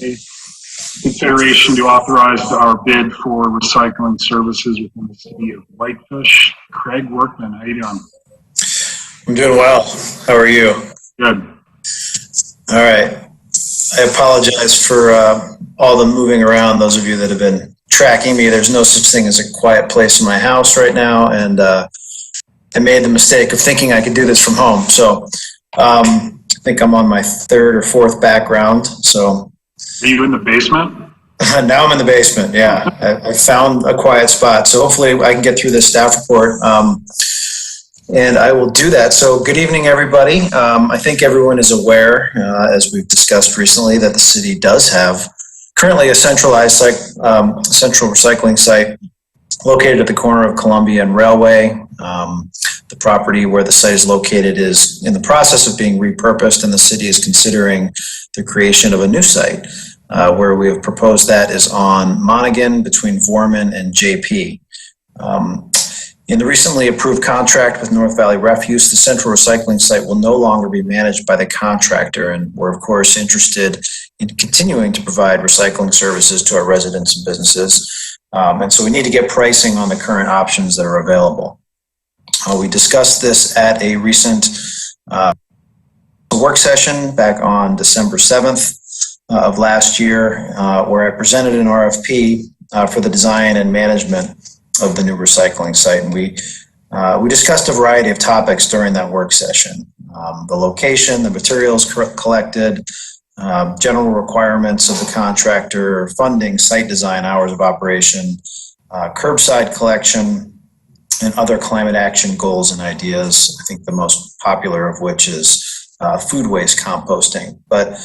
A consideration to authorize our bid for recycling services within the city of Whitefish. Craig Workman, how you doing? I'm doing well. How are you? Good. All right. I apologize for all the moving around. Those of you that have been tracking me, there's no such thing as a quiet place in my house right now, and I made the mistake of thinking I could do this from home. So I think I'm on my third or fourth background. So are you in the basement? Now I'm in the basement. Yeah, I found a quiet spot. So hopefully I can get through this staff report. And I will do that. So good evening, everybody. I think everyone is aware, as we've discussed recently, that the city does have currently a centralized central recycling site located at the corner of Columbia and Railway. The property where the site is located is in the process of being repurposed, and the city is considering the creation of a new site. Where we have proposed that is on Monaghan between Vorman and JP. In the recently approved contract with North Valley Refuse, the central recycling site will no longer be managed by the contractor, and we're of course interested in continuing to provide recycling services to our residents and businesses. And so we need to get pricing on the current options that are available. We discussed this at a recent work session back on December 7th of last year, where I presented an RFP for the design and management of the new recycling site. And we discussed a variety of topics during that work session. The location, the materials collected, general requirements of the contractor, funding, site design, hours of operation, curbside collection, and other climate action goals and ideas. I think the most popular of which is food waste composting. But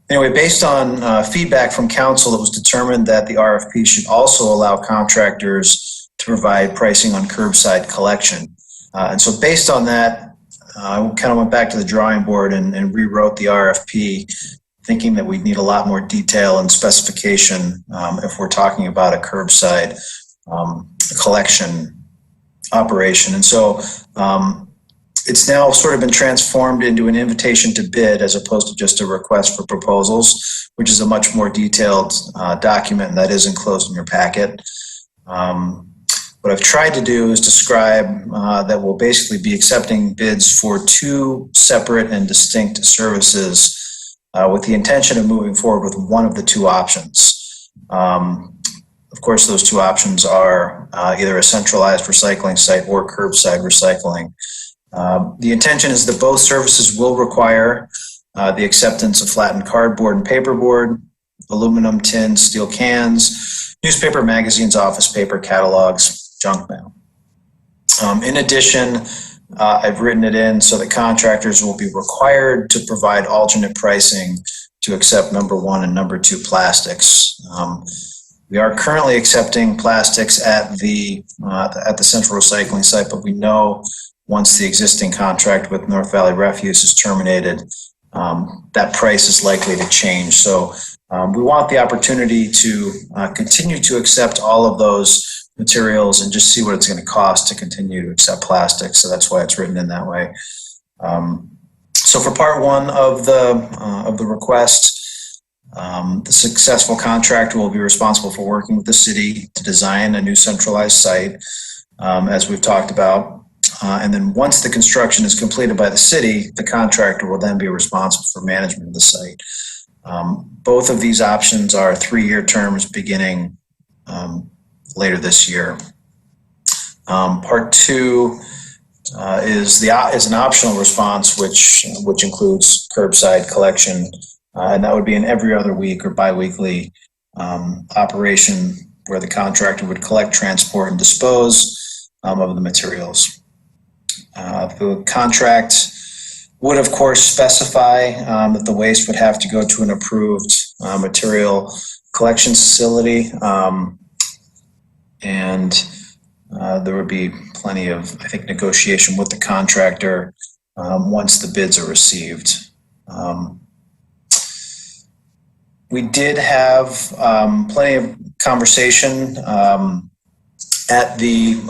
anyway, based on feedback from council, it was determined that the RFP should also allow contractors to provide pricing on curbside collection. And so based on that, I kind of went back to the drawing board and rewrote the RFP, thinking that we'd need a lot more detail and specification if we're talking about a curbside collection operation. And so it's now sort of been transformed into an invitation to bid as opposed to just a request for proposals, which is a much more detailed document, and that is enclosed in your packet. What I've tried to do is describe that we'll basically be accepting bids for two separate and distinct services with the intention of moving forward with one of the two options. Of course, those two options are either a centralized recycling site or curbside recycling. The intention is that both services will require the acceptance of flattened cardboard and paperboard, aluminum, tin, steel cans, newspaper, magazines, office paper, catalogs, junk mail. In addition, I've written it in so that contractors will be required to provide alternate pricing to accept number one and number two plastics. We are currently accepting plastics at the central recycling site, but we know once the existing contract with North Valley Refuse is terminated, that price is likely to change. So we want the opportunity to continue to accept all of those materials and just see what it's going to cost to continue to accept plastics. So that's why it's written in that way. So for part one of the request, the successful contractor will be responsible for working with the city to design a new centralized site, as we've talked about. And then once the construction is completed by the city, the contractor will then be responsible for management of the site. Both of these options are 3-year terms beginning later this year. Part two is an optional response, which includes curbside collection. And that would be an every other week or bi-weekly operation where the contractor would collect, transport, and dispose of the materials. The contract would, of course, specify that the waste would have to go to an approved material collection facility, and there would be plenty of, I think, negotiation with the contractor once the bids are received. We did have plenty of conversation at the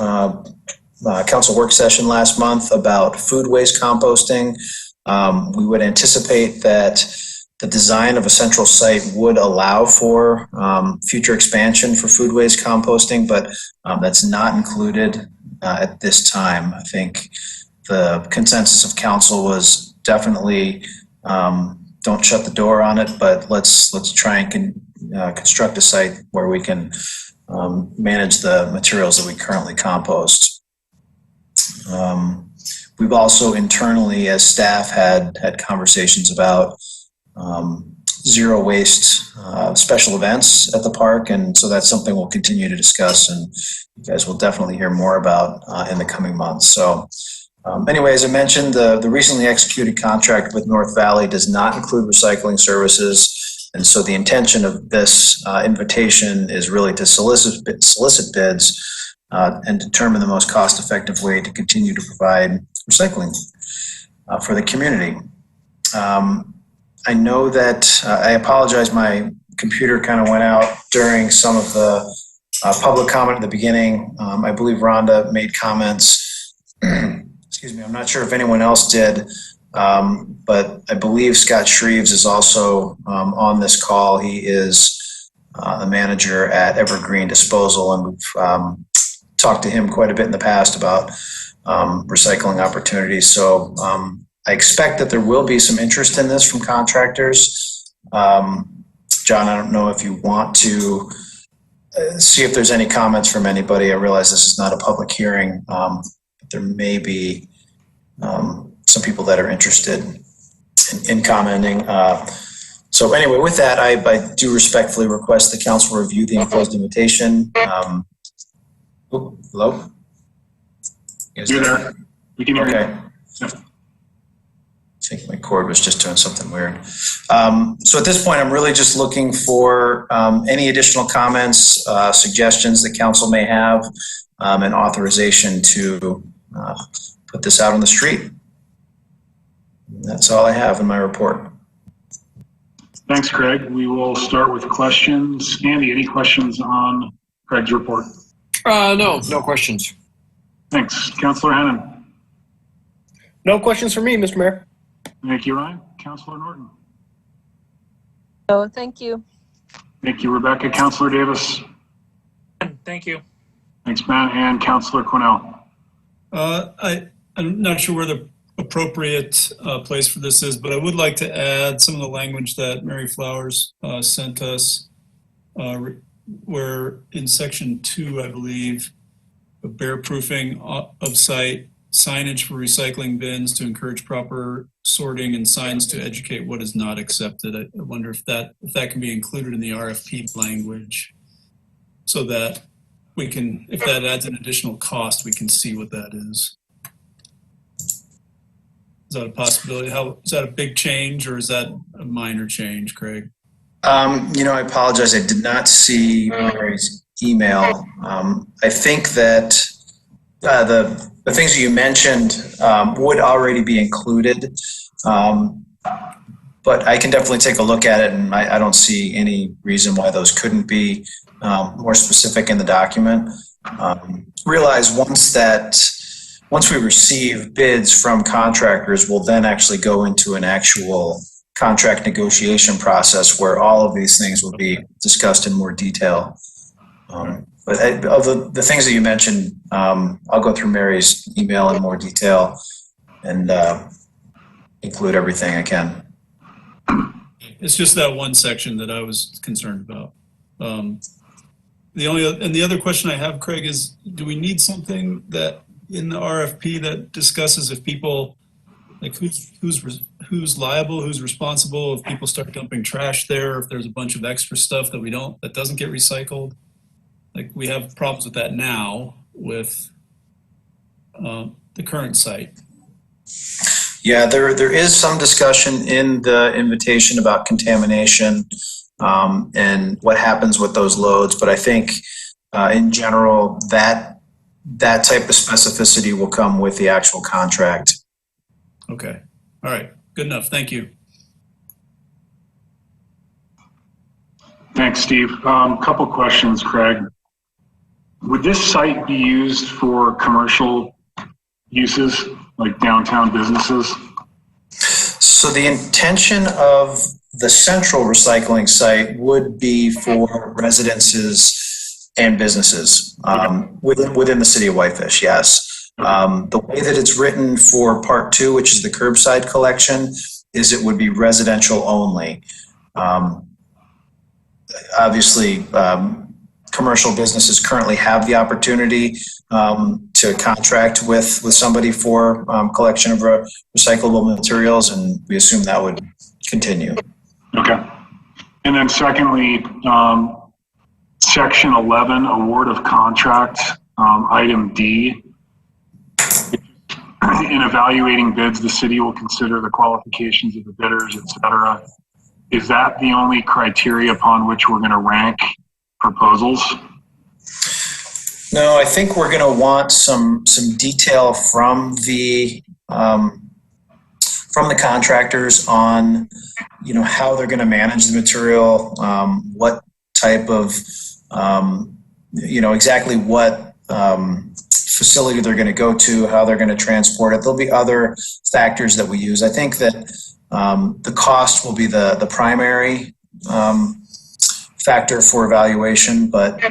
council work session last month about food waste composting. We would anticipate that the design of a central site would allow for future expansion for food waste composting, but that's not included at this time. I think the consensus of council was definitely don't shut the door on it, but let's try and construct a site where we can manage the materials that we currently compost. We've also internally, as staff, had conversations about zero waste special events at the park, and so that's something we'll continue to discuss, and you guys will definitely hear more about in the coming months. So anyway, as I mentioned, the recently executed contract with North Valley does not include recycling services, and so the intention of this invitation is really to solicit bids and determine the most cost-effective way to continue to provide recycling for the community. I know that I apologize, my computer kind of went out during some of the public comment at the beginning. I believe Rhonda made comments. Excuse me, I'm not sure if anyone else did, but I believe Scott Shreves is also on this call. He is the manager at Evergreen Disposal, and we've talked to him quite a bit in the past about recycling opportunities. So I expect that there will be some interest in this from contractors. John, I don't know if you want to see if there's any comments from anybody. I realize this is not a public hearing, but there may be some people that are interested in commenting. So anyway, with that, I do respectfully request the council review the enclosed invitation. Hello? You're there. We can hear you. Yep. I think my cord was just doing something weird. So at this point, I'm really just looking for any additional comments, suggestions that council may have, and authorization to put this out on the street. That's all I have in my report. Thanks, Craig. We will start with questions. Andy, any questions on Craig's report? No questions. Thanks. Councillor Hannan. No questions for me, Mr. Mayor. Thank you, Ryan. Councillor Norton. No, thank you. Thank you, Rebecca. Councillor Davis. Thank you. Thanks, Matt. And Councillor Cornell. I'm not sure where the appropriate place for this is, but I would like to add some of the language that Mary Flowers sent us, where in section 2, I believe, bear proofing of site, signage for recycling bins to encourage proper sorting, and signs to educate what is not accepted. I wonder if that can be included in the RFP language, so that we can, if that adds an additional cost, we can see what that is. Is that a possibility? Is that a big change, or is that a minor change, Craig? I apologize. I did not see Mary's email. I think that the things that you mentioned would already be included, but I can definitely take a look at it, and I don't see any reason why those couldn't be more specific in the document. Realize once we receive bids from contractors, we'll then actually go into an actual contract negotiation process where all of these things will be discussed in more detail. But of the things that you mentioned, I'll go through Mary's email in more detail and include everything I can. It's just that one section that I was concerned about. The other question I have, Craig, is do we need something that in the RFP that discusses if people, like who's liable, who's responsible if people start dumping trash there, if there's a bunch of extra stuff that doesn't get recycled? Like, we have problems with that now with the current site. Yeah, there is some discussion in the invitation about contamination and what happens with those loads, but I think in general that type of specificity will come with the actual contract. Okay. All right. Good enough. Thank you. Thanks, Steve. Couple questions, Craig. Would this site be used for commercial uses, like downtown businesses? So the intention of the central recycling site would be for residences and businesses within the city of Whitefish, yes. The way that it's written for part 2, which is the curbside collection, is it would be residential only. Obviously, commercial businesses currently have the opportunity to contract with somebody for collection of recyclable materials, and we assume that would continue. Okay. And then secondly, section 11, award of contract, item D. In evaluating bids, the city will consider the qualifications of the bidders, et cetera. Is that the only criteria upon which we're going to rank proposals? No, I think we're going to want some detail from the contractors on, how they're going to manage the material, what type of, exactly what facility they're going to go to, how they're going to transport it. There'll be other factors that we use. I think that the cost will be the primary factor for evaluation, but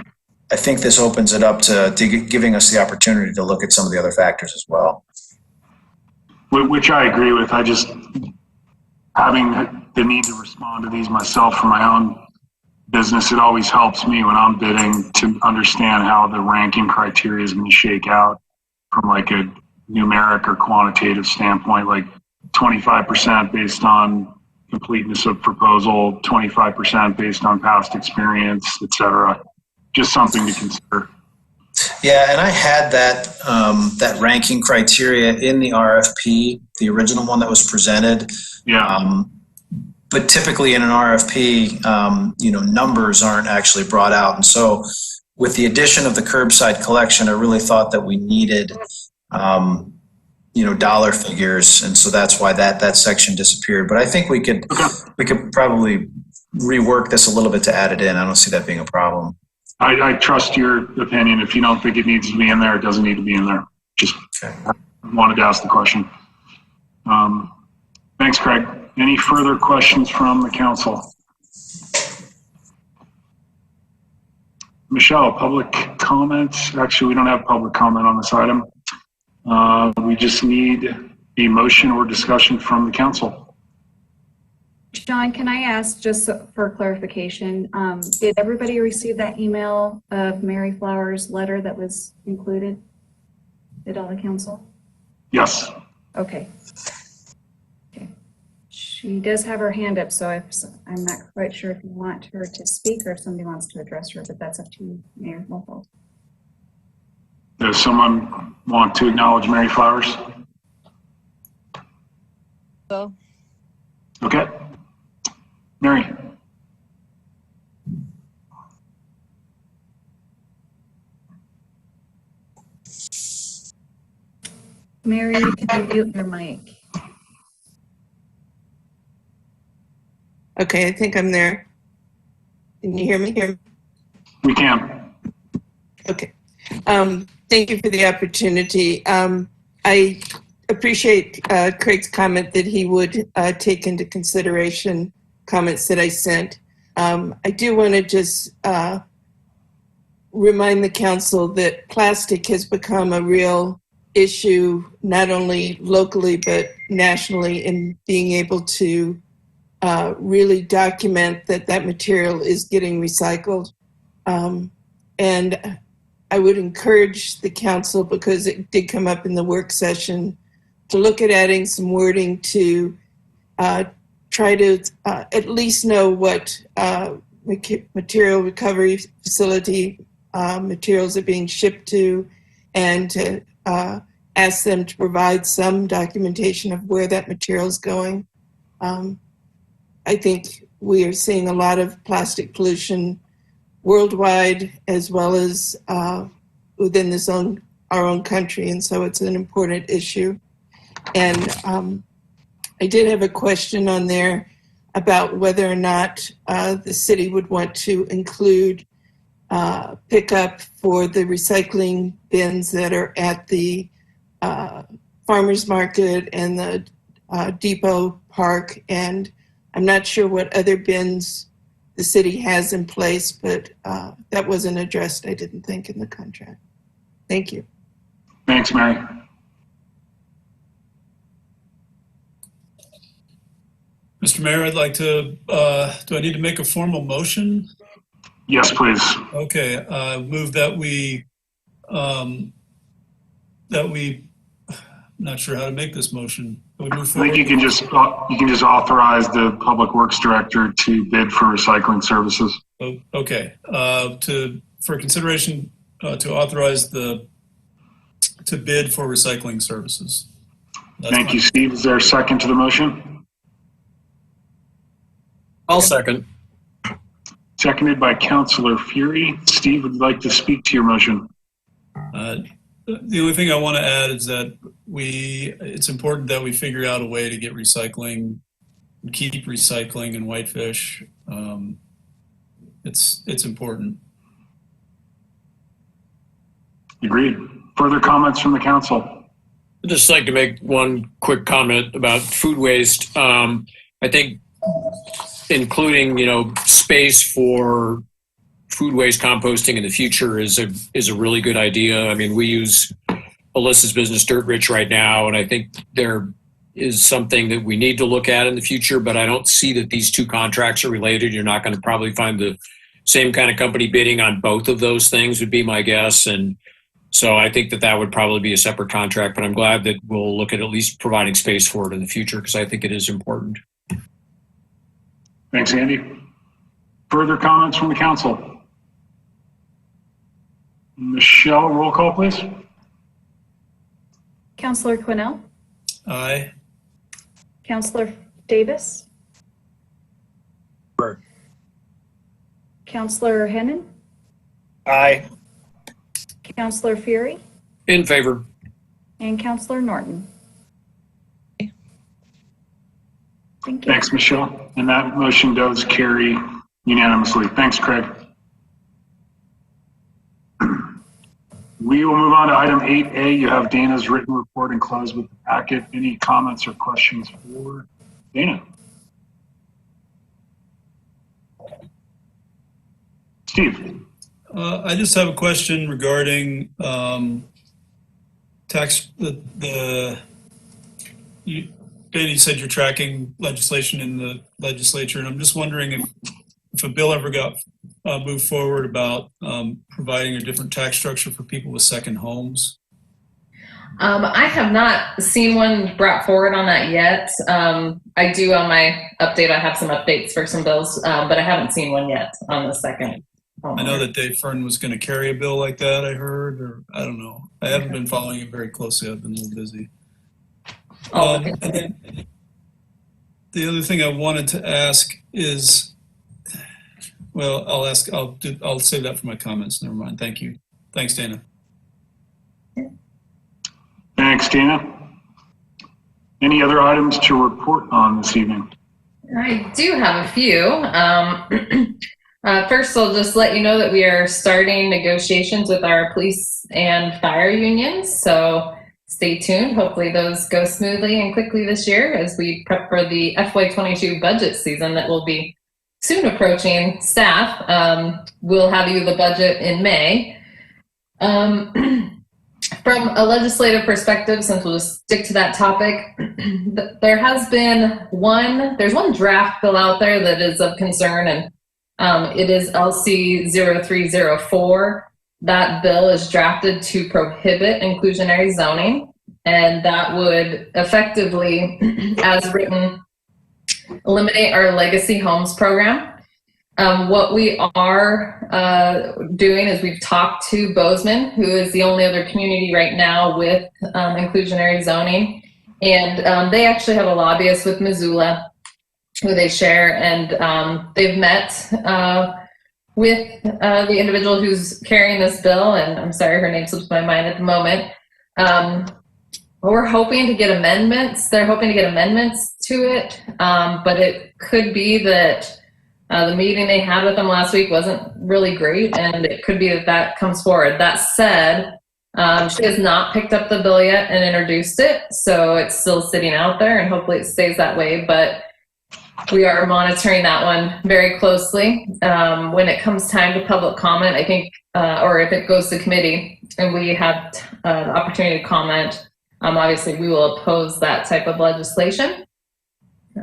I think this opens it up to giving us the opportunity to look at some of the other factors as well. Which I agree with. I just, having the need to respond to these myself for my own business, it always helps me when I'm bidding to understand how the ranking criteria is going to shake out from like a numeric or quantitative standpoint, like 25% based on completeness of proposal, 25% based on past experience, et cetera. Just something to consider. Yeah, and I had that ranking criteria in the RFP, the original one that was presented. Yeah. But typically in an RFP, numbers aren't actually brought out. And so with the addition of the curbside collection, I really thought that we needed, dollar figures. And so that's why that section disappeared. But I think we could probably rework this a little bit to add it in. I don't see that being a problem. I trust your opinion. If you don't think it needs to be in there, it doesn't need to be in there. Just wanted to ask the question. Thanks, Craig. Any further questions from the council? Michelle, public comments? Actually, we don't have public comment on this item. We just need a motion or discussion from the council. Sean, can I ask just for clarification, did everybody receive that email of Mary Flower's letter that was included? Did all the council? Yes. Okay. She does have her hand up, so I'm not quite sure if you want her to speak or if somebody wants to address her, but that's up to you, Mayor Mulford. Does someone want to acknowledge Mary Flowers? So, Okay. Mary. Mary, can you mute your mic? Okay, I think I'm there. Can you hear me? We can. Okay. Thank you for the opportunity. I appreciate Craig's comment that he would take into consideration comments that I sent. I do want to just remind the council that plastic has become a real issue, not only locally, but nationally, in being able to really document that material is getting recycled. And I would encourage the council, because it did come up in the work session, to look at adding some wording to try to at least know what material recovery facility materials are being shipped to, and to ask them to provide some documentation of where that material is going. I think we are seeing a lot of plastic pollution worldwide, as well as within our own country, and so it's an important issue. And I did have a question on there about whether or not the city would want to include pickup for the recycling bins that are at the farmers market and the Depot Park, and I'm not sure what other bins the city has in place, but that wasn't addressed, I didn't think, in the contract. Thank you. Thanks, Mary. Mr. Mayor, I'd like to, do I need to make a formal motion? Yes, please. Okay, move that we, I'm not sure how to make this motion. We move I think forward. you can just authorize the Public Works Director to bid for recycling services. Oh, okay, for consideration, to authorize to bid for recycling services. Thank you, Steve. Is there a second to the motion? I'll second. Seconded by Councilor Fury. Steve, would you like to speak to your motion? The only thing I want to add is that it's important that we figure out a way to get recycling, keep recycling in Whitefish. It's important. Agreed. Further comments from the council? I'd just like to make one quick comment about food waste. I think including, space for food waste composting in the future is a really good idea. I mean, we use Alyssa's business Dirt Rich right now, and I think there is something that we need to look at in the future, but I don't see that these two contracts are related. You're not going to probably find the same kind of company bidding on both of those things, would be my guess. And so I think that would probably be a separate contract, but I'm glad that we'll look at least providing space for it in the future, because I think it is important. Thanks, Andy. Further comments from the council? Michelle, roll call, please. Councillor Quinnell, Aye. Councillor Davis, Right. Councillor Hennon, Aye. Councillor Fury, In favor. and Councillor Norton. Thank you. Thanks, Michelle. And that motion does carry unanimously. Thanks, Craig. We will move on to item 8A. You have Dana's written report enclosed with the packet. Any comments or questions for Dana? Steve. I just have a question regarding tax. Dana, you said you're tracking legislation in the legislature, and I'm just wondering if a bill ever got moved forward about providing a different tax structure for people with second homes. I have not seen one brought forward on that yet. I do on my update, I have some updates for some bills, but I haven't seen one yet on the second home. I know that Dave Fern was going to carry a bill like that, I heard, or I don't know. I haven't been following it very closely. I've been a little busy. And then the other thing I wanted to ask is, well, I'll save that for my comments. Never mind. Thank you. Thanks, Dana. Thanks, Dana. Any other items to report on this evening? I do have a few. First, I'll just let you know that we are starting negotiations with our police and fire unions. So stay tuned. Hopefully those go smoothly and quickly this year as we prep for the FY22 budget season that will be soon approaching. Staff, we'll have you the budget in May. From a legislative perspective, since we'll just stick to that topic, there's one draft bill out there that is of concern, and it is LC 0304. That bill is drafted to prohibit inclusionary zoning, and that would effectively, as written, eliminate our legacy homes program. What we are doing is we've talked to Bozeman, who is the only other community right now with inclusionary zoning, and they actually have a lobbyist with Missoula who they share, and they've met with the individual who's carrying this bill, and I'm sorry, her name slips my mind at the moment. We're hoping to get amendments. They're hoping to get amendments to it, but it could be that the meeting they had with them last week wasn't really great, and it could be that comes forward. That said, She has not picked up the bill yet and introduced it, so it's still sitting out there, and hopefully it stays that way, but we are monitoring that one very closely. When it comes time to public comment, I think, or if it goes to committee and we have the opportunity to comment, obviously we will oppose that type of legislation.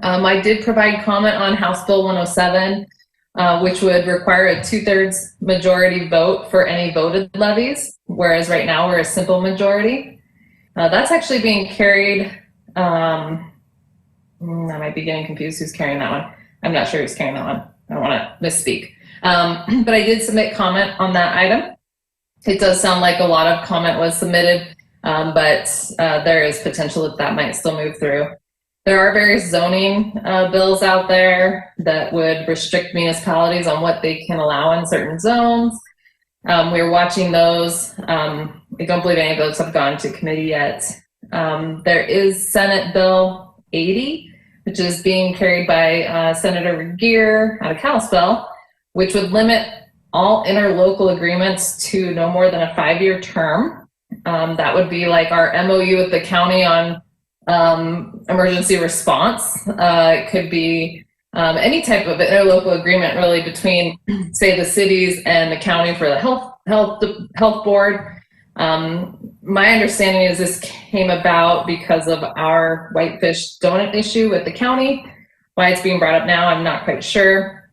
I did provide comment on House Bill 107, which would require a 2/3 majority vote for any voted levies, whereas right now we're a simple majority. That's actually being carried, I might be getting confused who's carrying that one. I'm not sure who's carrying that one. I don't want to misspeak. But I did submit comment on that item. It does sound like a lot of comment was submitted, but there is potential that might still move through. There are various zoning bills out there that would restrict municipalities on what they can allow in certain zones. We're watching those. I don't believe any of those have gone to committee yet. There is Senate Bill 80, which is being carried by Senator Regier out of Kalispell, which would limit all interlocal agreements to no more than a 5-year term. That would be like our MOU with the county on emergency response. It could be any type of interlocal agreement really between, say, the cities and the county for the health board. My understanding is this came about because of our Whitefish donut issue with the county. Why it's being brought up now, I'm not quite sure.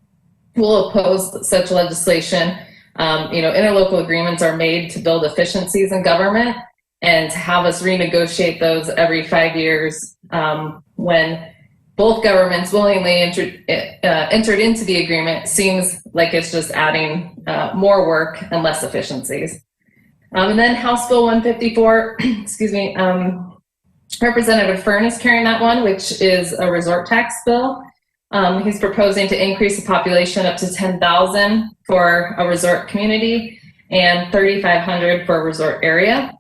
We'll oppose such legislation. Interlocal agreements are made to build efficiencies in government, and to have us renegotiate those every 5 years when both governments willingly entered into the agreement seems like it's just adding more work and less efficiencies. And then House Bill 154, excuse me, Representative Fern is carrying that one, which is a resort tax bill. He's proposing to increase the population up to 10,000 for a resort community and 3,500 for a resort area.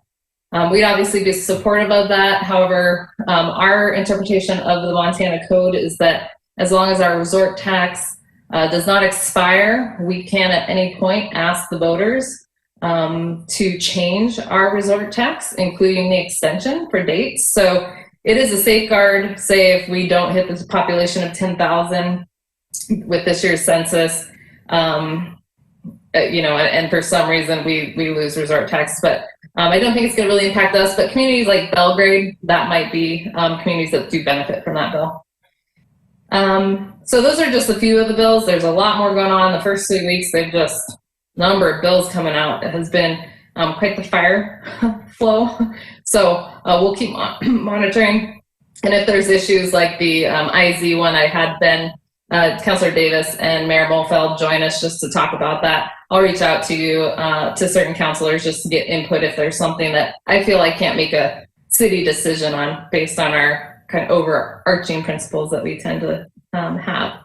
We'd obviously be supportive of that. However, our interpretation of the Montana Code is that as long as our resort tax does not expire, we can at any point ask the voters to change our resort tax, including the extension for dates. So it is a safeguard, say if we don't hit this population of 10,000 with this year's census, and for some reason we lose resort tax, but I don't think it's going to really impact us, but communities like Belgrade, that might be communities that do benefit from that bill. So those are just a few of the bills. There's a lot more going on. The first 3 weeks, they've just, number of bills coming out. It has been quite the fire flow. So we'll keep monitoring. And if there's issues like the IZ one, I had Ben, Councilor Davis and Mayor Molfeld join us just to talk about that. I'll reach out to you, to certain councilors just to get input if there's something that I feel I can't make a city decision on based on our kind of overarching principles that we tend to have.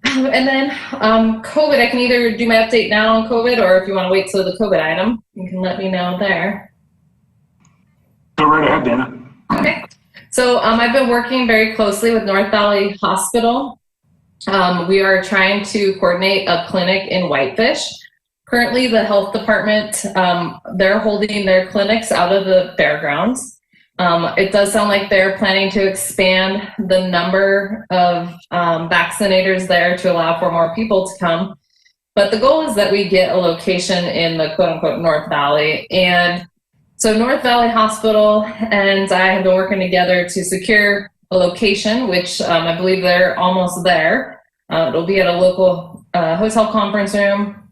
And then COVID, I can either do my update now on COVID, or if you want to wait till the COVID item, you can let me know there. Go right ahead, Dana. Okay. So I've been working very closely with North Valley Hospital. We are trying to coordinate a clinic in Whitefish. Currently, the health department, they're holding their clinics out of the fairgrounds. It does sound like they're planning to expand the number of vaccinators there to allow for more people to come. But the goal is that we get a location in the quote unquote North Valley. And so North Valley Hospital and I have been working together to secure a location, which I believe they're almost there. It'll be at a local hotel conference room.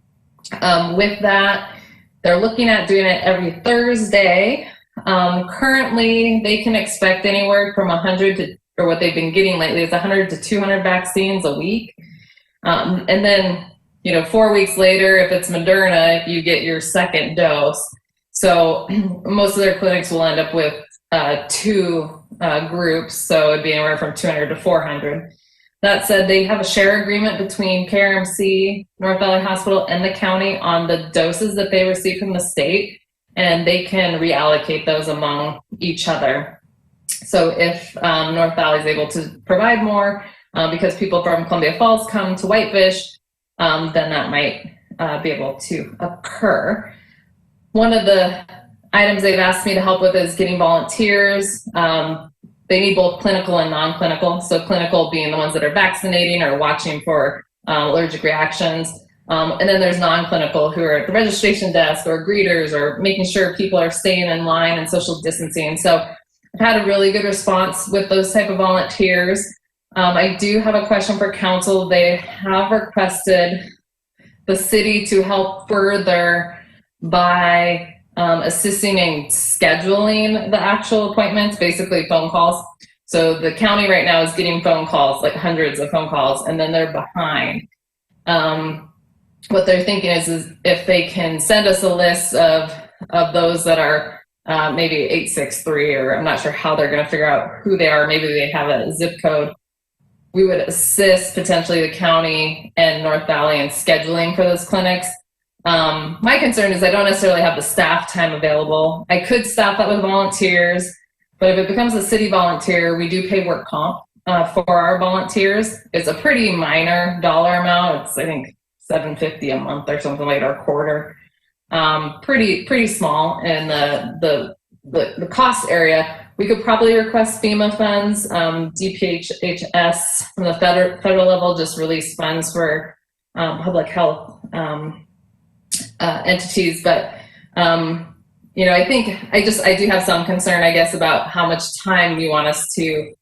With that, they're looking at doing it every Thursday. Currently, they can expect anywhere from 100 to, or what they've been getting lately is 100 to 200 vaccines a week. And then, 4 weeks later, if it's Moderna, you get your second dose. So most of their clinics will end up with 2 groups. So it'd be anywhere from 200 to 400. That said, they have a share agreement between KRMC, North Valley Hospital, and the county on the doses that they receive from the state, and they can reallocate those among each other. So if North Valley is able to provide more because people from Columbia Falls come to Whitefish, then that might be able to occur. one of the items they've asked me to help with is getting volunteers. They need both clinical and non-clinical. So clinical being the ones that are vaccinating or watching for allergic reactions. And then there's non-clinical who are at the registration desk or greeters or making sure people are staying in line and social distancing. So I've had a really good response with those type of volunteers. I do have a question for council. They have requested the city to help further by assisting in scheduling the actual appointments, basically phone calls. So the county right now is getting phone calls, like hundreds of phone calls, and then they're behind. What they're thinking is if they can send us a list of those that are maybe 863, or I'm not sure how they're going to figure out who they are. Maybe they have a zip code. We would assist potentially the county and North Valley in scheduling for those clinics. My concern is I don't necessarily have the staff time available. I could staff that with volunteers, but if it becomes a city volunteer, we do pay work comp for our volunteers. It's a pretty minor dollar amount. It's, I think, $750 a month or something like that, or quarter. Pretty small in the cost area. We could probably request FEMA funds. DPHS from the federal level just released funds for public health entities, but I think I do have some concern, I guess, about how much time you want us to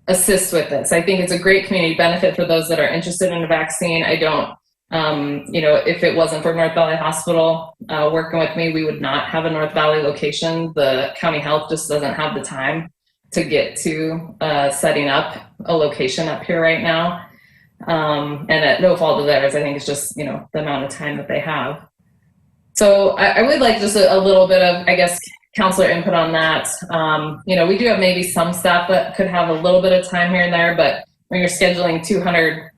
assist with this. I think it's a great community benefit for those that are interested in a vaccine. I don't, if it wasn't for North Valley Hospital working with me, we would not have a North Valley location. The county health just doesn't have the time to get to setting up a location up here right now. And at no fault of theirs, I think it's just, the amount of time that they have. So I would like just a little bit of, I guess, counselor input on that. We do have maybe some staff that could have a little bit of time here and there, but when you're scheduling 200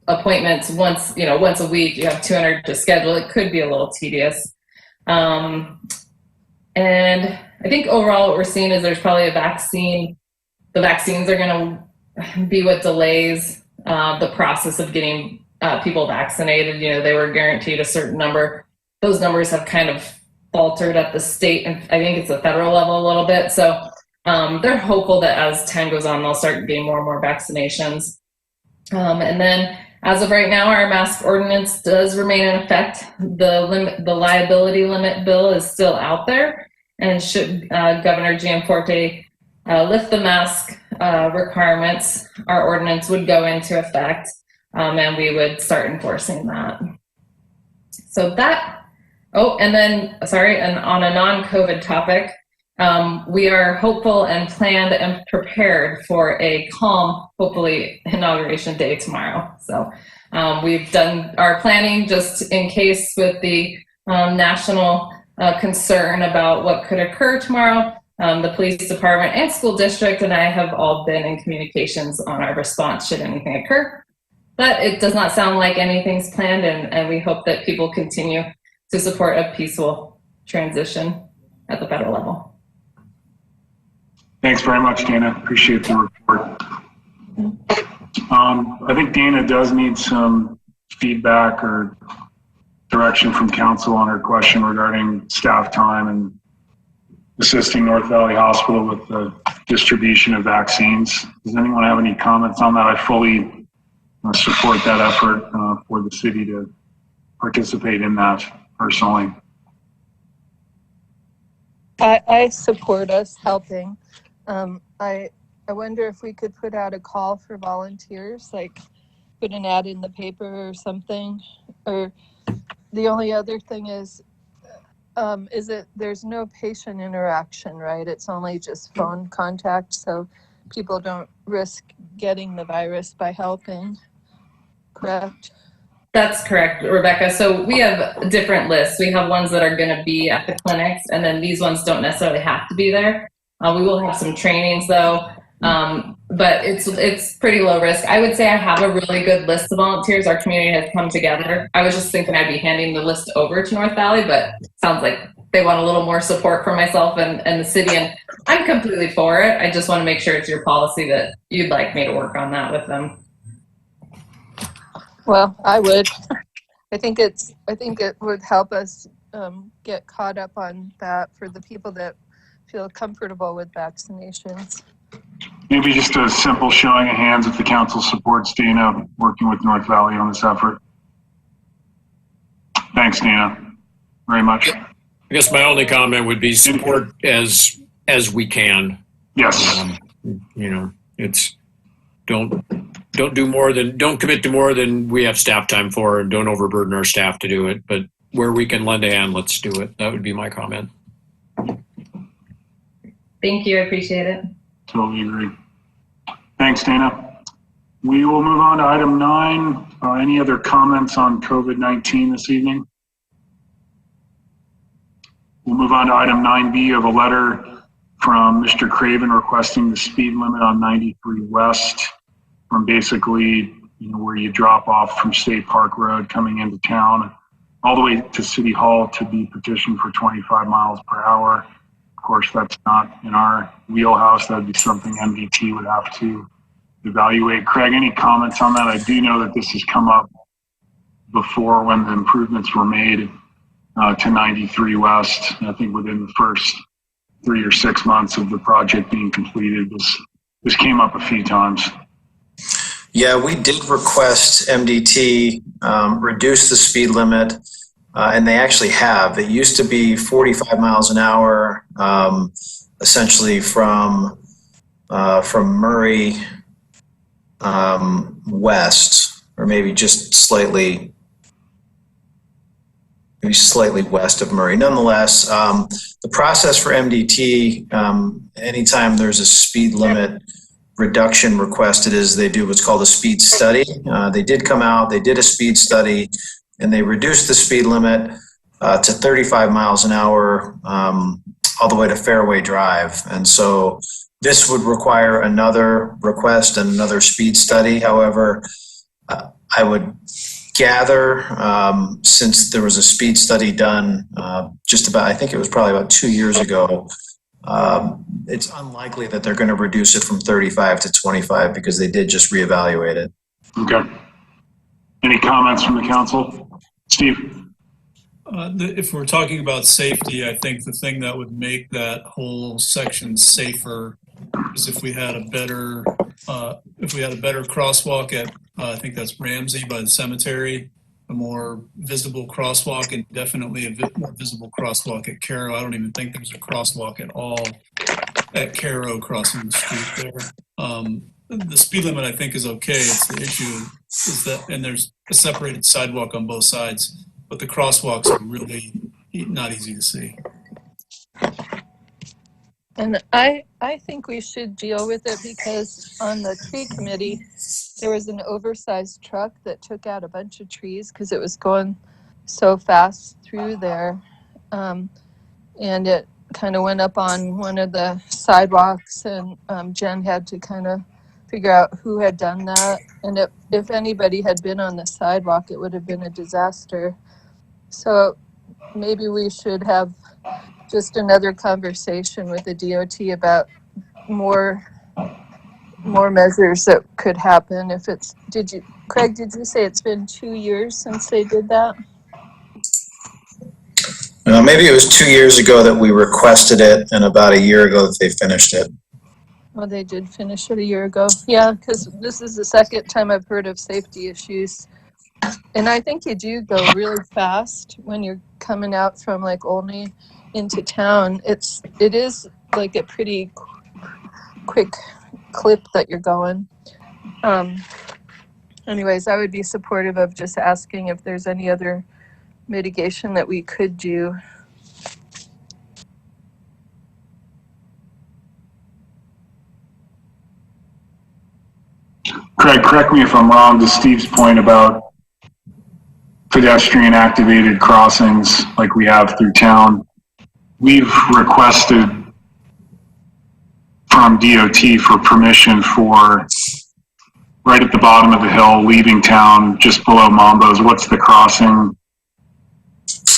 appointments once a week, you have 200 to schedule, it could be a little tedious. And I think overall what we're seeing is there's probably a vaccine. The vaccines are going to be what delays the process of getting people vaccinated. They were guaranteed a certain number. Those numbers have kind of faltered at the state, and I think it's the federal level a little bit. So they're hopeful that as time goes on, they'll start getting more and more vaccinations. And then as of right now, our mask ordinance does remain in effect. The liability limit bill is still out there, and should Governor Gianforte lift the mask requirements, our ordinance would go into effect, and we would start enforcing that. So that, and on a non-COVID topic, we are hopeful and planned and prepared for a calm, hopefully, inauguration day tomorrow. So we've done our planning just in case with the national concern about what could occur tomorrow. The police department and school district and I have all been in communications on our response should anything occur. But it does not sound like anything's planned, and we hope that people continue to support a peaceful transition at the federal level. Thanks very much, Dana. Appreciate the report. I think Dana does need some feedback or direction from council on her question regarding staff time and assisting North Valley Hospital with the distribution of vaccines. Does anyone have any comments on that? I fully support that effort for the city to participate in that personally. I support us helping. I wonder if we could put out a call for volunteers, like put an ad in the paper or something. Or the only other thing is there's no patient interaction, right? It's only just phone contact, so people don't risk getting the virus by helping, correct? That's correct, Rebecca. So we have different lists. We have ones that are going to be at the clinics, and then these ones don't necessarily have to be there. We will have some trainings though, but it's pretty low risk. I would say I have a really good list of volunteers. Our community has come together. I was just thinking I'd be handing the list over to North Valley, but it sounds like they want a little more support from myself and the city, and I'm completely for it. I just want to make sure it's your policy that you'd like me to work on that with them. Well, I would. I think it would help us get caught up on that for the people that feel comfortable with vaccinations. Maybe just a simple showing of hands if the council supports Dana working with North Valley on this effort. Thanks, Dana, very much. I guess my only comment would be support as we can. Yes. You know, it's don't commit to more than we have staff time for, and don't overburden our staff to do it. But where we can lend a hand, let's do it. That would be my comment. Thank you. I appreciate it. Totally agree. Thanks, Dana. We will move on to item 9. Any other comments on COVID-19 this evening? We'll move on to item 9B of a letter from Mr. Craven requesting the speed limit on 93 West from basically, where you drop off from State Park Road coming into town all the way to City Hall to be petitioned for 25 miles per hour. Of course, that's not in our wheelhouse. That'd be something MDT would have to evaluate. Craig, any comments on that? I do know that this has come up before when the improvements were made to 93 West. I think within the first 3 or 6 months of the project being completed, this came up a few times. Yeah, we did request MDT reduce the speed limit, and they actually have. It used to be 45 miles an hour, essentially from Murray west, or maybe just slightly west of Murray. Nonetheless, the process for MDT, anytime there's a speed limit reduction requested, is they do what's called a speed study. They did come out, they did a speed study, and they reduced the speed limit to 35 miles an hour all the way to Fairway Drive. And so this would require another request and another speed study. However, I would gather, since there was a speed study done just about, I think it was probably about 2 years ago, it's unlikely that they're going to reduce it from 35 to 25 because they did just reevaluate it. Okay. Any comments from the council? Steve? If we're talking about safety, I think the thing that would make that whole section safer is if we had a better crosswalk at I think that's Ramsey by the cemetery, a more visible crosswalk, and definitely a more visible crosswalk at Cairo. I don't even think there's a crosswalk at all at Cairo crossing the street there. The speed limit I think is okay. It's the issue is that, and there's a separated sidewalk on both sides, but the crosswalks are really not easy to see. And I think we should deal with it because on the tree committee, there was an oversized truck that took out a bunch of trees because it was going so fast through there. And it kind of went up on one of the sidewalks, and Jen had to kind of figure out who had done that. And if anybody had been on the sidewalk, it would have been a disaster. So maybe we should have just another conversation with the DOT about more measures that could happen if it's, Craig, did you say it's been 2 years since they did that? Maybe it was 2 years ago that we requested it, and about a year ago that they finished it. Well, they did finish it a year ago. Yeah, because this is the second time I've heard of safety issues. And I think you do go really fast when you're coming out from like Olney into town. It is like a pretty quick clip that you're going. Anyways, I would be supportive of just asking if there's any other mitigation that we could do. Craig, correct me if I'm wrong, to Steve's point about pedestrian-activated crossings like we have through town. We've requested from DOT for permission for right at the bottom of the hill, leaving town, just below Mambo's. What's the crossing?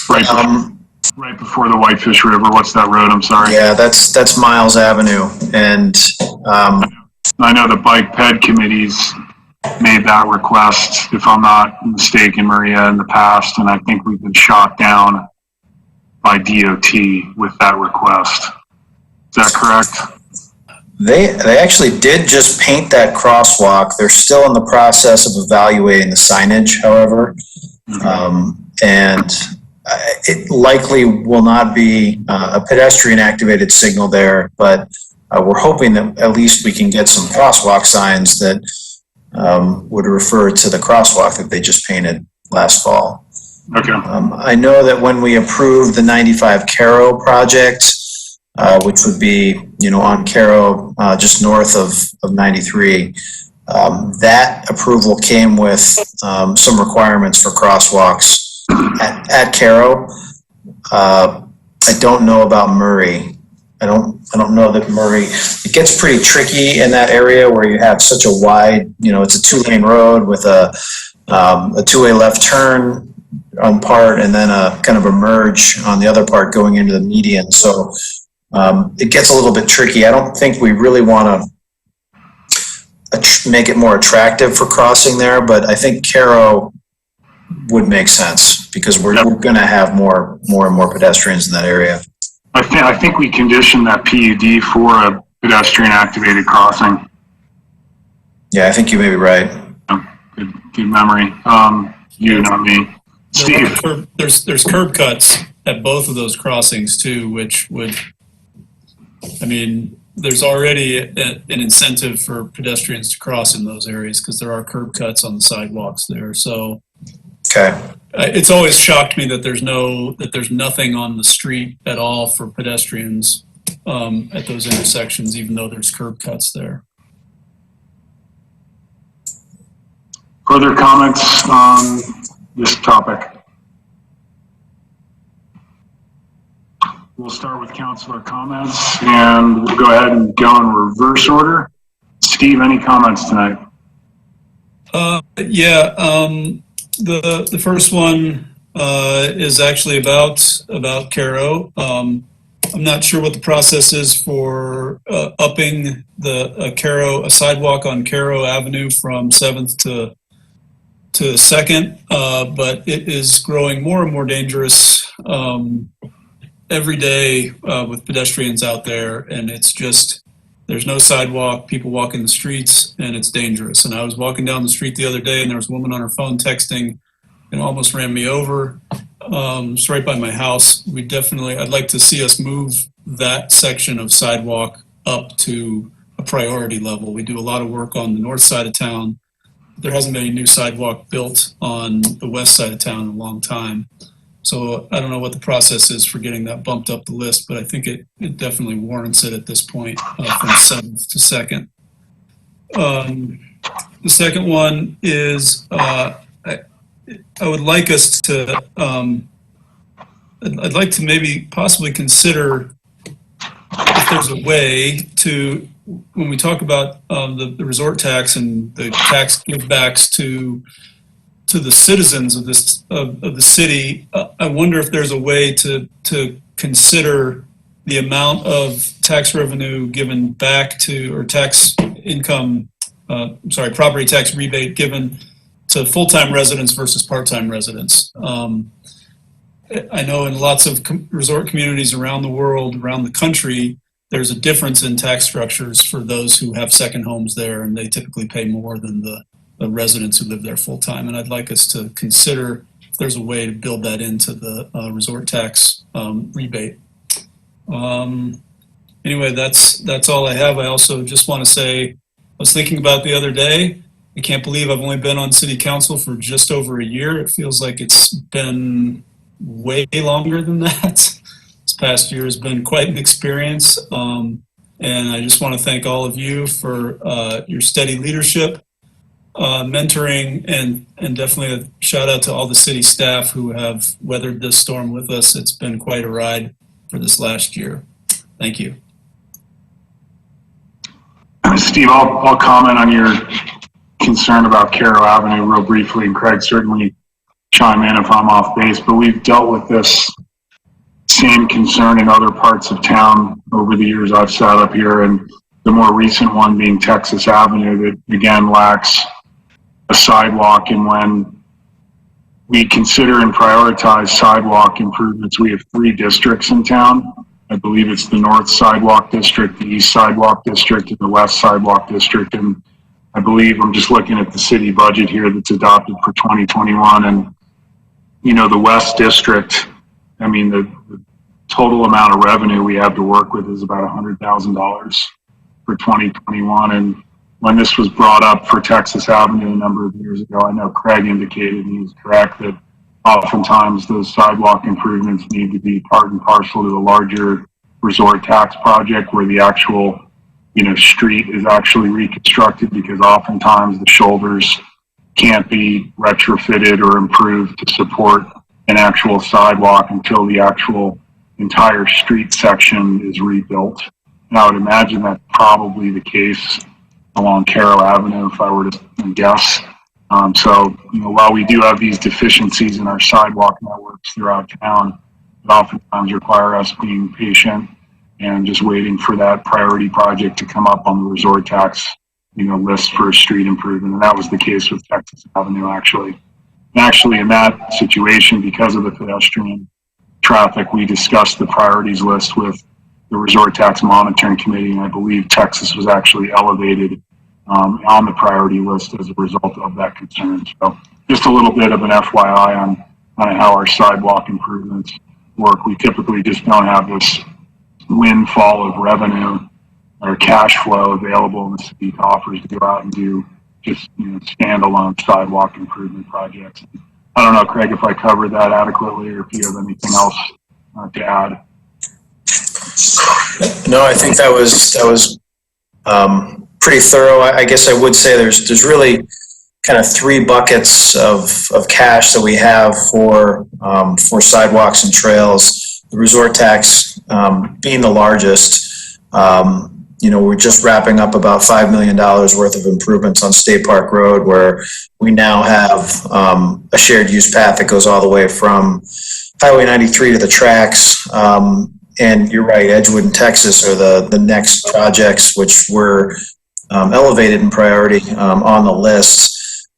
Right before the Whitefish River. What's that road? I'm sorry. Yeah, that's Miles Avenue, and I know the bike ped committees made that request, if I'm not mistaken, Maria, in the past, and I think we've been shot down by DOT with that request. Is that correct? They actually did just paint that crosswalk. They're still in the process of evaluating the signage, however. And it likely will not be a pedestrian activated signal there, but we're hoping that at least we can get some crosswalk signs that would refer to the crosswalk that they just painted last fall. Okay. I know that when we approved the 95 Cairo project, which would be, on Cairo, just north of 93, that approval came with some requirements for crosswalks at Cairo. I don't know about Murray. I don't know that Murray. It gets pretty tricky in that area where you have such a wide, it's a 2-lane road with a 2-way left turn on part and then a kind of a merge on the other part going into the median. So it gets a little bit tricky. I don't think we really want to make it more attractive for crossing there, but I think Cairo would make sense because we're going to have more and more pedestrians in that area. I think we conditioned that PUD for a pedestrian activated crossing. Yeah, I think you may be right. Good memory. You, not me. Steve. There's curb cuts at both of those crossings too, which would, there's already an incentive for pedestrians to cross in those areas because there are curb cuts on the sidewalks there. So okay. It's always shocked me that there's nothing on the street at all for pedestrians at those intersections, even though there's curb cuts there. Further comments on this topic? We'll start with councilor comments and we'll go ahead and go in reverse order. Steve, any comments tonight? The first one is actually about Cairo. I'm not sure what the process is for upping a sidewalk on Cairo Avenue from 7th to 2nd, but it is growing more and more dangerous every day with pedestrians out there, and it's just, there's no sidewalk, people walk in the streets, and it's dangerous. And I was walking down the street the other day, and there was a woman on her phone texting and almost ran me over. It's right by my house. I'd like to see us move that section of sidewalk up to a priority level. We do a lot of work on the north side of town. There hasn't been any new sidewalk built on the west side of town in a long time. So I don't know what the process is for getting that bumped up the list, but I think it definitely warrants it at this point from 7th to 2nd. The second one is I would like us to, I'd like to maybe possibly consider if there's a way to, when we talk about the resort tax and the tax givebacks to the citizens of the city, I wonder if there's a way to consider the amount of tax revenue given back to, or tax income, property tax rebate given to full-time residents versus part-time residents. I know in lots of resort communities around the world, around the country, there's a difference in tax structures for those who have second homes there, and they typically pay more than the residents who live there full-time. And I'd like us to consider if there's a way to build that into the resort tax rebate. Anyway, that's all I have. I also just want to say, I was thinking about the other day, I can't believe I've only been on city council for just over a year. It feels like it's been way longer than that. This past year has been quite an experience. And I just want to thank all of you for your steady leadership, mentoring, and definitely a shout out to all the city staff who have weathered this storm with us. It's been quite a ride for this last year. Thank you. Steve, I'll comment on your concern about Cairo Avenue real briefly, and Craig certainly chime in if I'm off base, but we've dealt with this same concern in other parts of town over the years I've sat up here, and the more recent one being Texas Avenue that again lacks a sidewalk, and when we consider and prioritize sidewalk improvements. We have 3 districts in town. I believe it's the North Sidewalk District, the East Sidewalk District, and the West Sidewalk District. And I believe, I'm just looking at the city budget here that's adopted for 2021, and the West District, I mean, the total amount of revenue we have to work with is about $100,000 for 2021. And when this was brought up for Texas Avenue a number of years ago, I know Craig indicated, and he was correct, that oftentimes those sidewalk improvements need to be part and parcel to the larger resort tax project where the actual, street is actually reconstructed, because oftentimes the shoulders can't be retrofitted or improved to support an actual sidewalk until the actual entire street section is rebuilt. And I would imagine that's probably the case along Cairo Avenue, if I were to guess. So, while we do have these deficiencies in our sidewalk networks throughout town, it oftentimes require us being patient and just waiting for that priority project to come up on the resort tax, list for street improvement. And that was the case with Texas Avenue, actually. And actually, in that situation, because of the pedestrian traffic, we discussed the priorities list with the resort tax monitoring committee, and I believe Texas was actually elevated on the priority list as a result of that concern. So just a little bit of an FYI on how our sidewalk improvements work. We typically just don't have this windfall of revenue or cash flow available in the city coffers to go out and do just standalone sidewalk improvement projects. I don't know, Craig, if I covered that adequately or if you have anything else to add. No, I think that was pretty thorough. I guess I would say there's really kind of 3 buckets of cash that we have for sidewalks and trails. The resort tax being the largest. We're just wrapping up about $5 million worth of improvements on State Park Road, where we now have a shared use path that goes all the way from Highway 93 to the tracks. And you're right, Edgewood and Texas are the next projects which were elevated in priority on the list.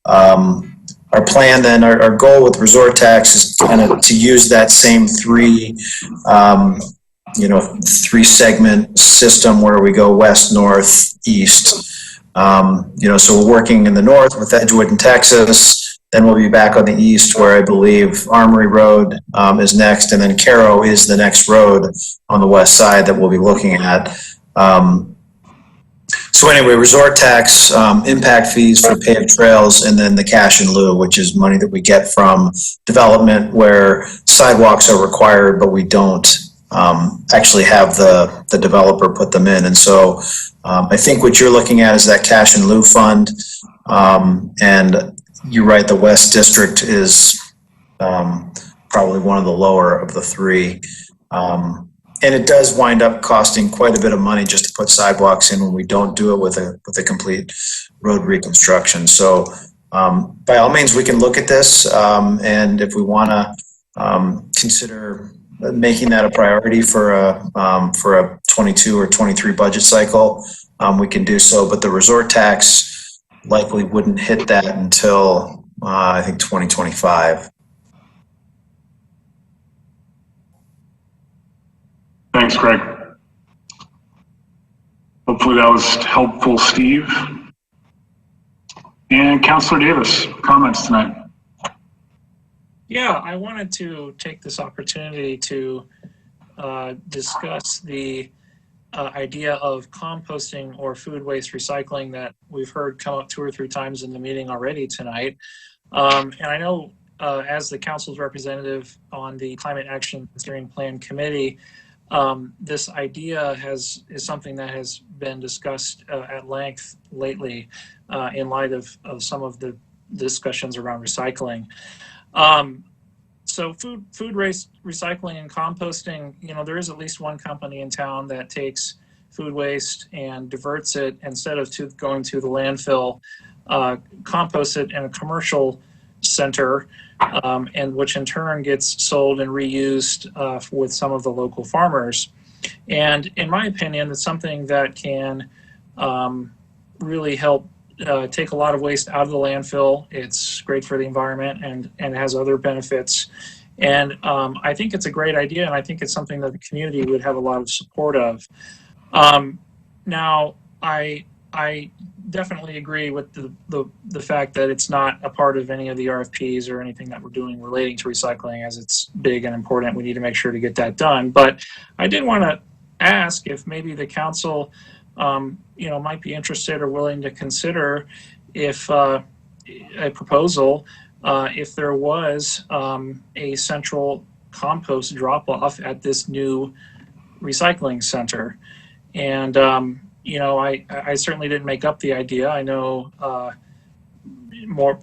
Our plan then, our goal with resort tax is kind of to use that same 3 segment system where we go west, north, east. So we're working in the north with Edgewood and Texas. Then we'll be back on the east where I believe Armory Road is next, and then Cairo is the next road on the west side that we'll be looking at. So anyway, resort tax, impact fees for paved trails, and then the cash in lieu, which is money that we get from development where sidewalks are required, but we don't actually have the developer put them in. And so I think what you're looking at is that cash in lieu fund. And you're right, the West District is probably one of the lower of the 3. And it does wind up costing quite a bit of money just to put sidewalks in when we don't do it with a complete road reconstruction. So by all means, we can look at this, and if we want to consider making that a priority for a 22 or 23 budget cycle, we can do so. But the resort tax likely wouldn't hit that until I think 2025. Thanks, Craig. Hopefully that was helpful, Steve. And Councilor Davis, comments tonight. Yeah, I wanted to take this opportunity to discuss the idea of composting or food waste recycling that we've heard come up 2 or 3 times in the meeting already tonight. And I know as the council's representative on the Climate Action Steering Plan Committee, this idea is something that has been discussed at length lately in light of some of the discussions around recycling. So food waste recycling and composting, there is at least one company in town that takes food waste and diverts it instead of going to the landfill, composts it in a commercial center, and which in turn gets sold and reused with some of the local farmers. And in my opinion, it's something that can really help take a lot of waste out of the landfill. It's great for the environment and has other benefits. And I think it's a great idea, and I think it's something that the community would have a lot of support of. Now, I definitely agree with the fact that it's not a part of any of the RFPs or anything that we're doing relating to recycling, as it's big and important. We need to make sure to get that done. But I did want to ask if maybe the council, might be interested or willing to consider if a proposal, if there was a central compost drop-off at this new recycling center. And I certainly didn't make up the idea. I know more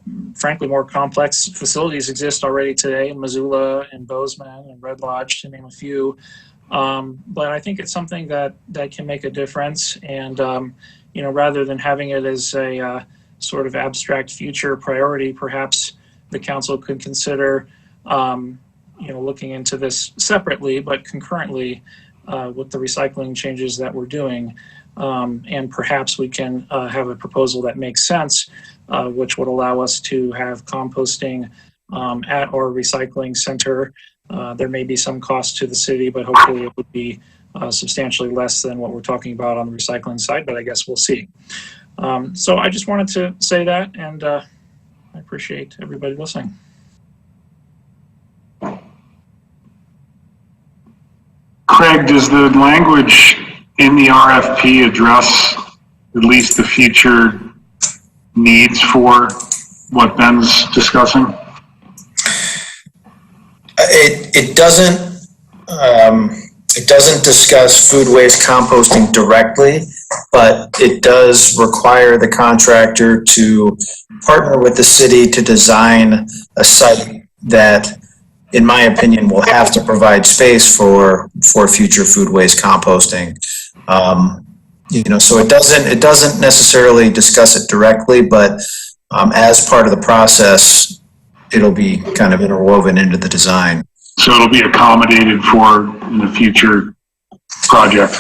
complex facilities exist already today in Missoula and Bozeman and Red Lodge, to name a few. But I think it's something that can make a difference. And, rather than having it as a sort of abstract future priority, perhaps the council could consider, looking into this separately, but concurrently with the recycling changes that we're doing. And perhaps we can have a proposal that makes sense, which would allow us to have composting at our recycling center. There may be some cost to the city, but hopefully it would be substantially less than what we're talking about on the recycling side, but I guess we'll see. So I just wanted to say that, and I appreciate everybody listening. Craig, does the language in the RFP address at least the future needs for what Ben's discussing? It doesn't. It doesn't discuss food waste composting directly, but it does require the contractor to partner with the city to design a site that, in my opinion, will have to provide space for future food waste composting. So it doesn't necessarily discuss it directly, but as part of the process, it'll be kind of interwoven into the design. So it'll be accommodated for in the future project.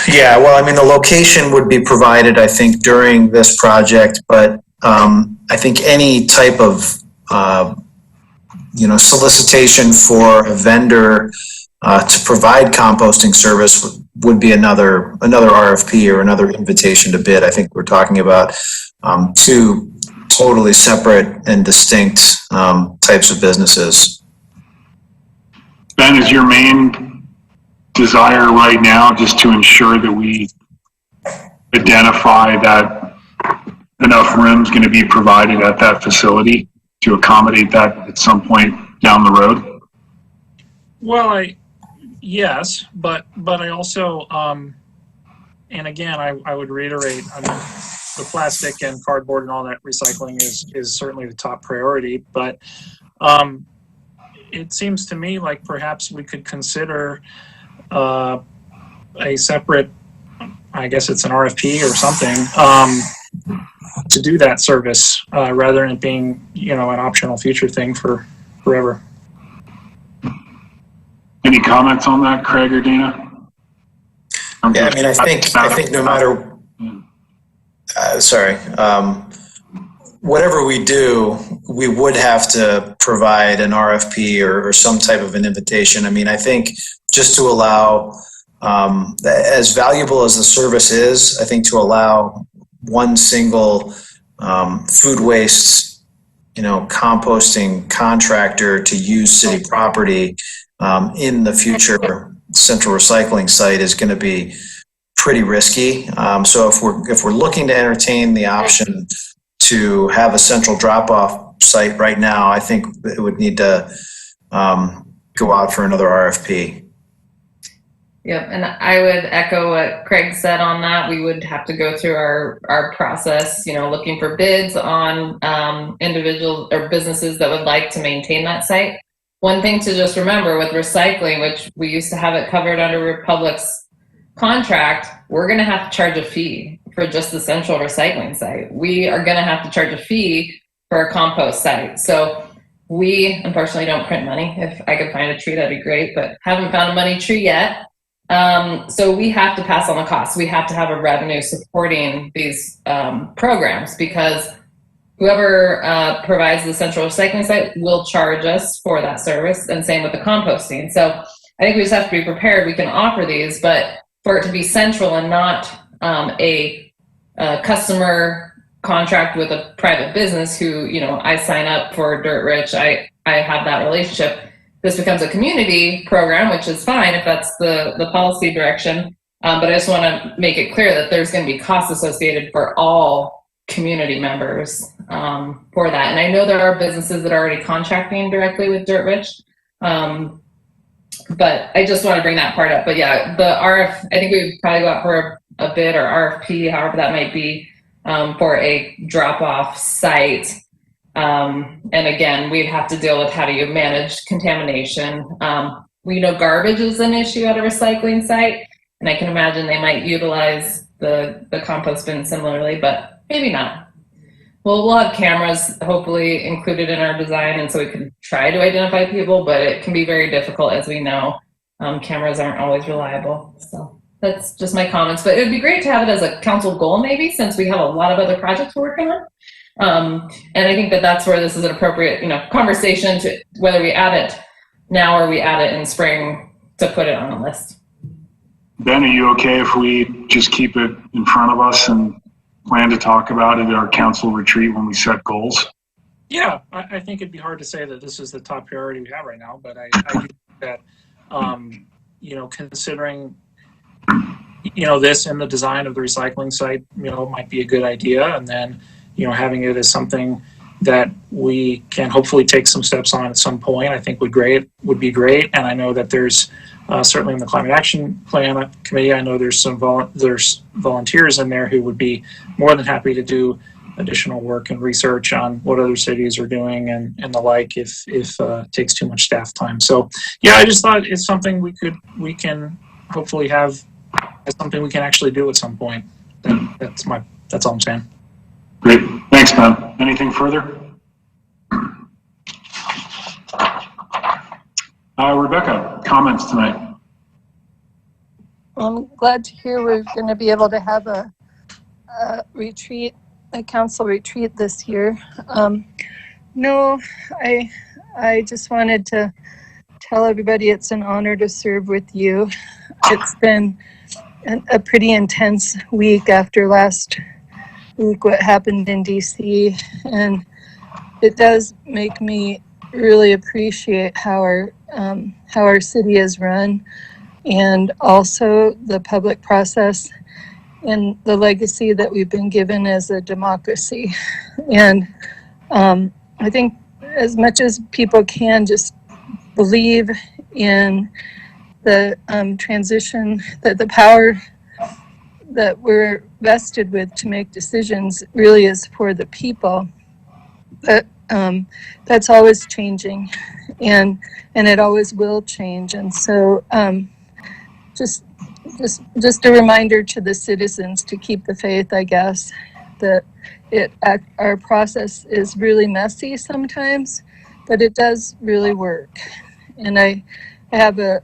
Yeah, well, I mean, the location would be provided, I think, during this project, but I think any type of solicitation for a vendor to provide composting service would be another RFP or another invitation to bid. I think we're talking about two totally separate and distinct types of businesses. Ben, is your main desire right now just to ensure that we identify that enough room is going to be provided at that facility to accommodate that at some point down the road? Well, yes, but I also, and again, I would reiterate, the plastic and cardboard and all that recycling is certainly the top priority, but it seems to me like perhaps we could consider a separate, I guess it's an RFP or something, to do that service rather than it being, an optional future thing for forever. Any comments on that, Craig or Dana? Yeah, I mean, I think no matter, whatever we do, we would have to provide an RFP or some type of an invitation. I mean, I think just to allow, as valuable as the service is, I think to allow one single food waste, composting contractor to use city property in the future central recycling site is going to be pretty risky. So if we're looking to entertain the option to have a central drop-off site right now, I think it would need to go out for another RFP. Yep, and I would echo what Craig said on that. We would have to go through our process, looking for bids on individuals or businesses that would like to maintain that site. One thing to just remember with recycling, which we used to have it covered under Republic's contract, we're going to have to charge a fee for just the central recycling site. We are going to have to charge a fee for a compost site. So we unfortunately don't print money. If I could find a tree, that'd be great, but haven't found a money tree yet. So we have to pass on the cost. We have to have a revenue supporting these programs, because whoever provides the central recycling site will charge us for that service, and same with the composting. So I think we just have to be prepared. We can offer these, but for it to be central and not a customer contract with a private business who, I sign up for Dirt Rich, I have that relationship. This becomes a community program, which is fine if that's the policy direction. But I just want to make it clear that there's going to be costs associated for all community members for that. And I know there are businesses that are already contracting directly with Dirt Rich. But I just want to bring that part up. But yeah, the I think we would probably go out for a bid or RFP, however that might be, for a drop-off site. And again, we'd have to deal with how do you manage contamination. We know garbage is an issue at a recycling site, and I can imagine they might utilize the compost bin similarly, but maybe not. Well, we'll have cameras hopefully included in our design, and so we can try to identify people, but it can be very difficult, as we know. Cameras aren't always reliable. So that's just my comments, but it would be great to have it as a council goal, maybe, since we have a lot of other projects we're working on. And I think that that's where this is an appropriate, conversation to whether we add it now or we add it in spring to put it on the list. Ben, are you okay if we just keep it in front of us and plan to talk about it at our council retreat when we set goals? Yeah, I think it'd be hard to say that this is the top priority we have right now, but I do think that, considering, this in the design of the recycling site, might be a good idea. And then, having it as something that we can hopefully take some steps on at some point, I think would be great. And I know that there's certainly in the Climate Action Plan Committee, I know there's there's volunteers in there who would be more than happy to do additional work and research on what other cities are doing and the like if it takes too much staff time. So yeah, I just thought it's something we can hopefully have as something we can actually do at some point. That's all I'm saying. Great. Thanks, Ben. Anything further? Rebecca, comments tonight? I'm glad to hear we're going to be able to have a retreat, a council retreat this year. No, I just wanted to tell everybody it's an honor to serve with you. It's been a pretty intense week after last week, what happened in DC, and it does make me really appreciate how our city is run, and also the public process and the legacy that we've been given as a democracy. And I think as much as people can just believe in the transition, that the power that we're vested with to make decisions really is for the people. But that's always changing, and it always will change. And so just a reminder to the citizens to keep the faith, I guess, that our process is really messy sometimes, but it does really work. And I have a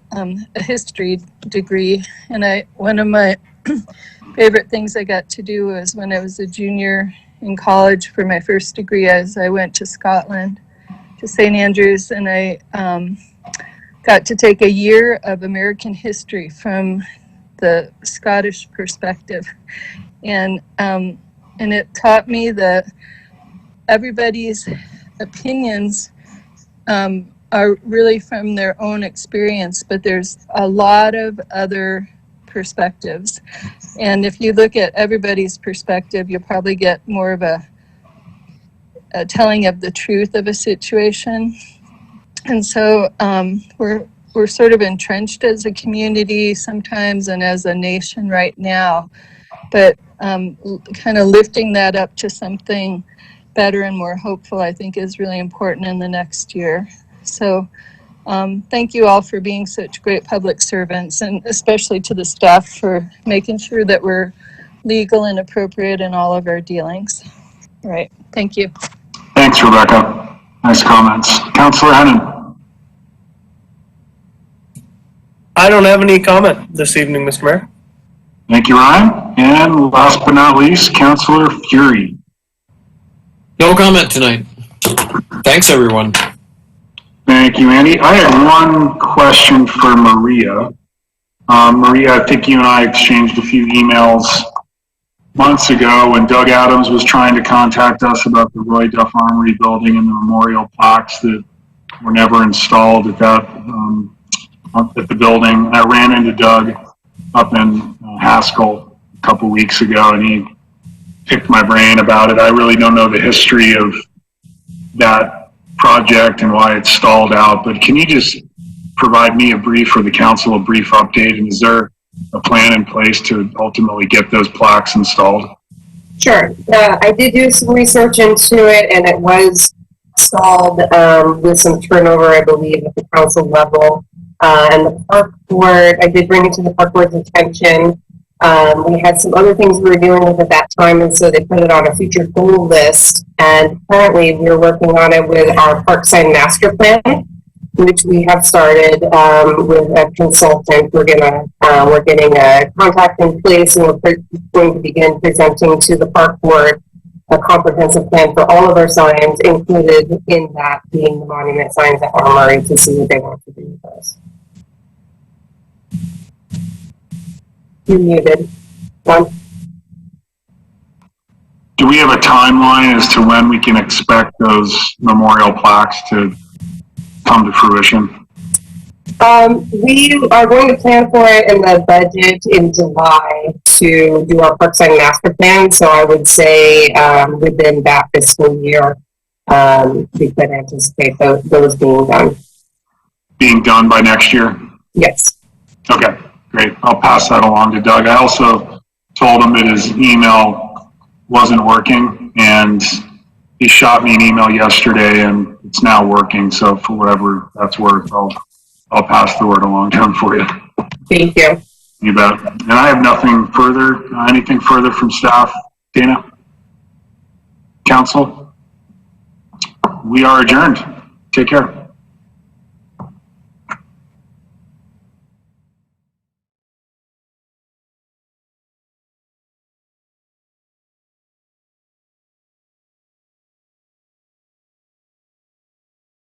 history degree, and one of my favorite things I got to do was when I was a junior in college for my first degree, as I went to Scotland, to St. Andrews, and I got to take a year of American history from the Scottish perspective. And it taught me that everybody's opinions are really from their own experience, but there's a lot of other perspectives. And if you look at everybody's perspective, you'll probably get more of a telling of the truth of a situation. And so we're sort of entrenched as a community sometimes and as a nation right now, but kind of lifting that up to something better and more hopeful, I think, is really important in the next year. So thank you all for being such great public servants, and especially to the staff for making sure that we're legal and appropriate in all of our dealings. All right, thank you. Thanks, Rebecca. Nice comments. Councillor Hennon. I don't have any comment this evening, Mr. Mayor. Thank you, Ryan. And last but not least, Councilor Fury. No comment tonight. Thanks, everyone. Thank you, Andy. I had one question for Maria. Maria, I think you and I exchanged a few emails months ago when Doug Adams was trying to contact us about the Roy Duff Armory building and the memorial plaques that were never installed at that at the building. I ran into Doug up in Haskell a couple weeks ago, and he picked my brain about it. I really don't know the history of that project and why it's stalled out, but can you just provide me a brief, or the council a brief update? And is there a plan in place to ultimately get those plaques installed? Sure. I did do some research into it, and it was stalled with some turnover, I believe, at the council level. And the park board, I did bring it to the park board's attention. We had some other things we were dealing with at that time, and so they put it on a future goal list. And currently, we're working on it with our Parkside Master Plan, which we have started with a consultant. We're getting a contract in place, and we're going to begin presenting to the park board a comprehensive plan for all of our signs, included in that being the monument signs at Armory, to see what they want to do with those. You're muted. One. Do we have a timeline as to when we can expect those memorial plaques to come to fruition? We are going to plan for it in the budget in July to do our Parkside Master Plan. So I would say within that fiscal year, we could anticipate those being done. Being done by next year? Yes. Okay, great. I'll pass that along to Doug. I also told him that his email wasn't working, and he shot me an email yesterday, and it's now working. So for whatever that's worth, I'll pass the word along to him for you. Thank you. You bet. And I have nothing further. Anything further from staff? Dana? Council? We are adjourned. Take care.